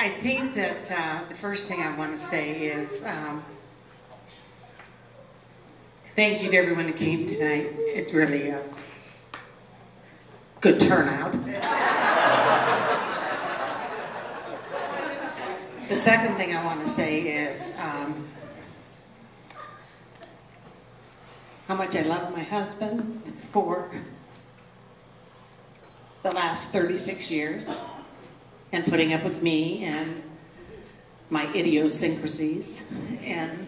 I think that the first thing I want to say is thank you to everyone who came tonight. It's really a good turnout. The second thing I want to say is how much I love my husband for the last 36 years and putting up with me and my idiosyncrasies and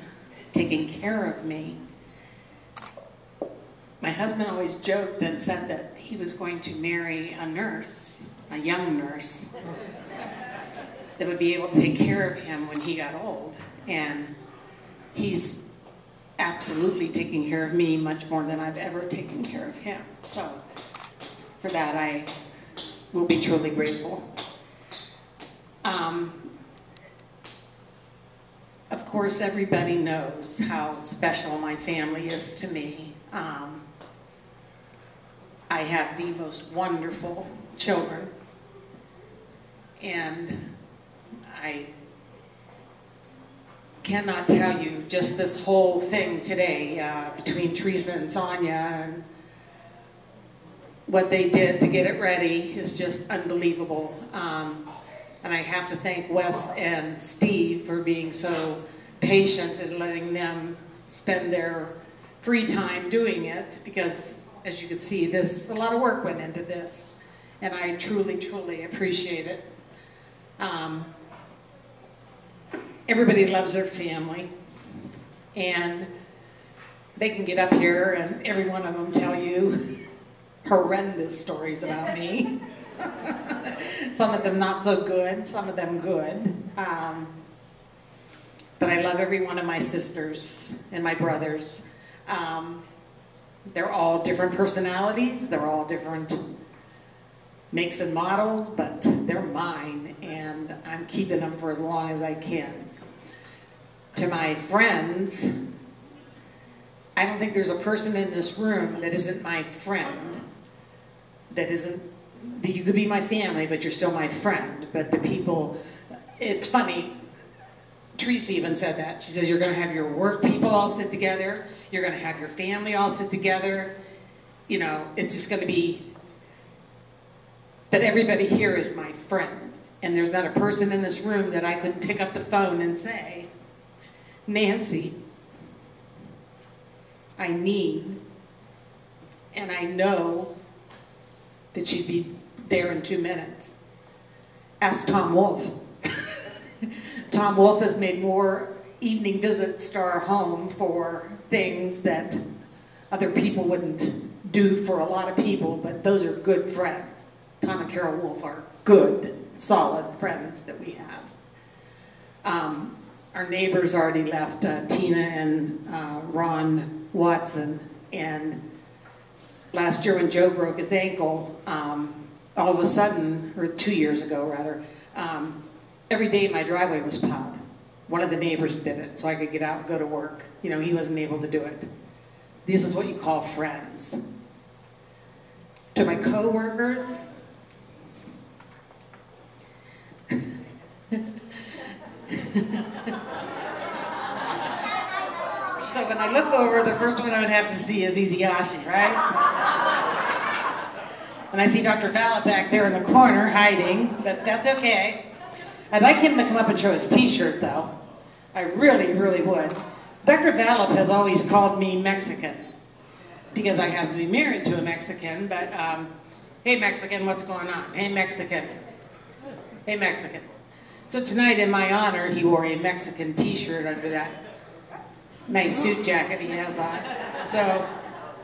taking care of me. My husband always joked and said that he was going to marry a nurse, a young nurse, that would be able to take care of him when he got old. And he's absolutely taking care of me much more than I've ever taken care of him. So for that, I will be truly grateful. Of course, everybody knows how special my family is to me. I have the most wonderful children, and I cannot tell you just this whole thing today between Teresa and Sonia and what they did to get it ready is just unbelievable. And I have to thank Wes and Steve for being so patient and letting them spend their free time doing it, because as you can see, a lot of work went into this, and I truly, truly appreciate it. Everybody loves their family, and they can get up here and every one of them tell you horrendous stories about me. Some of them not so good, some of them good. But I love every one of my sisters and my brothers. They're all different personalities, they're all different makes and models, but they're mine, and I'm keeping them for as long as I can. To my friends, I don't think there's a person in this room that isn't my friend, that you could be my family, but you're still my friend. But the people, it's funny, Teresa even said that. She says, you're going to have your work people all sit together, you're going to have your family all sit together, you know, it's just going to be, but everybody here is my friend. And there's not a person in this room that I couldn't pick up the phone and say, Nancy, I need, and I know that she'd be there in 2 minutes. Ask Tom Wolfe. Tom Wolfe has made more evening visits to our home for things that other people wouldn't do for a lot of people, but those are good friends. Tom and Carol Wolfe are good, solid friends that we have. Our neighbors already left, Tina and Ron Watson, and last year when Joe broke his ankle, all of a sudden, or 2 years ago rather, every day my driveway was plowed. One of the neighbors did it so I could get out and go to work. You know, he wasn't able to do it. This is what you call friends. To my co-workers, so when I look over, the first one I would have to see is Iziashi, right? And I see Dr. Vallet back there in the corner hiding, but that's okay. I'd like him to come up and show his t-shirt, though. I really, really would. Dr. Vallet has always called me Mexican, because I happen to be married to a Mexican, but hey Mexican, what's going on? Hey Mexican. Hey Mexican. So tonight, in my honor, he wore a Mexican t-shirt under that nice suit jacket he has on. So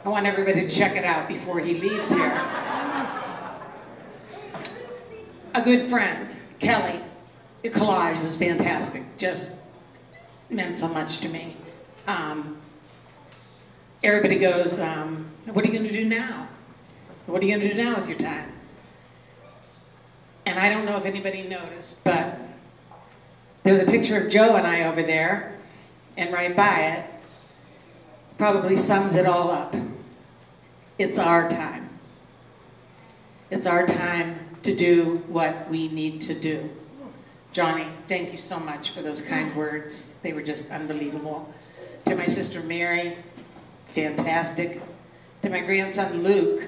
I want everybody to check it out before he leaves here. A good friend, Kelly. The collage was fantastic. Just meant so much to me. Everybody goes, what are you going to do now? What are you going to do now with your time? And I don't know if anybody noticed, but there's a picture of Joe and I over there, and right by it probably sums it all up. It's our time. It's our time to do what we need to do. Johnny, thank you so much for those kind words. They were just unbelievable. To my sister Mary, fantastic. To my grandson Luke,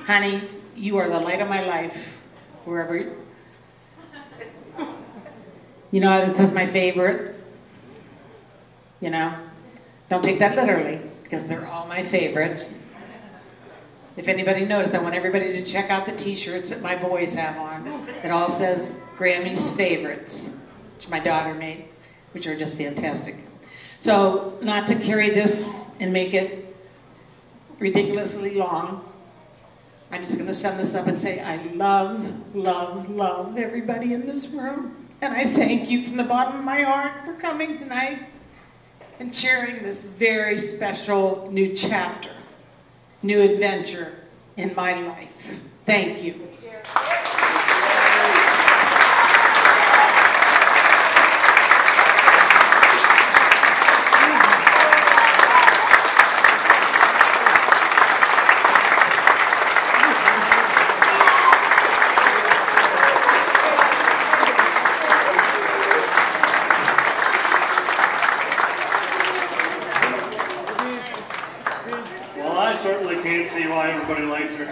honey, you are the light of my life, wherever you know, this is my favorite. You know, don't take that literally, because they're all my favorites. If anybody noticed, I want everybody to check out the t-shirts that my boys have on. It all says Grammy's favorites, which my daughter made, which are just fantastic. So, not to carry this and make it ridiculously long, I'm just going to sum this up and say I love, love, love everybody in this room. And I thank you from the bottom of my heart for coming tonight and sharing this very special new chapter, new adventure in my life. Thank you. Well, I certainly can't see why everybody likes her.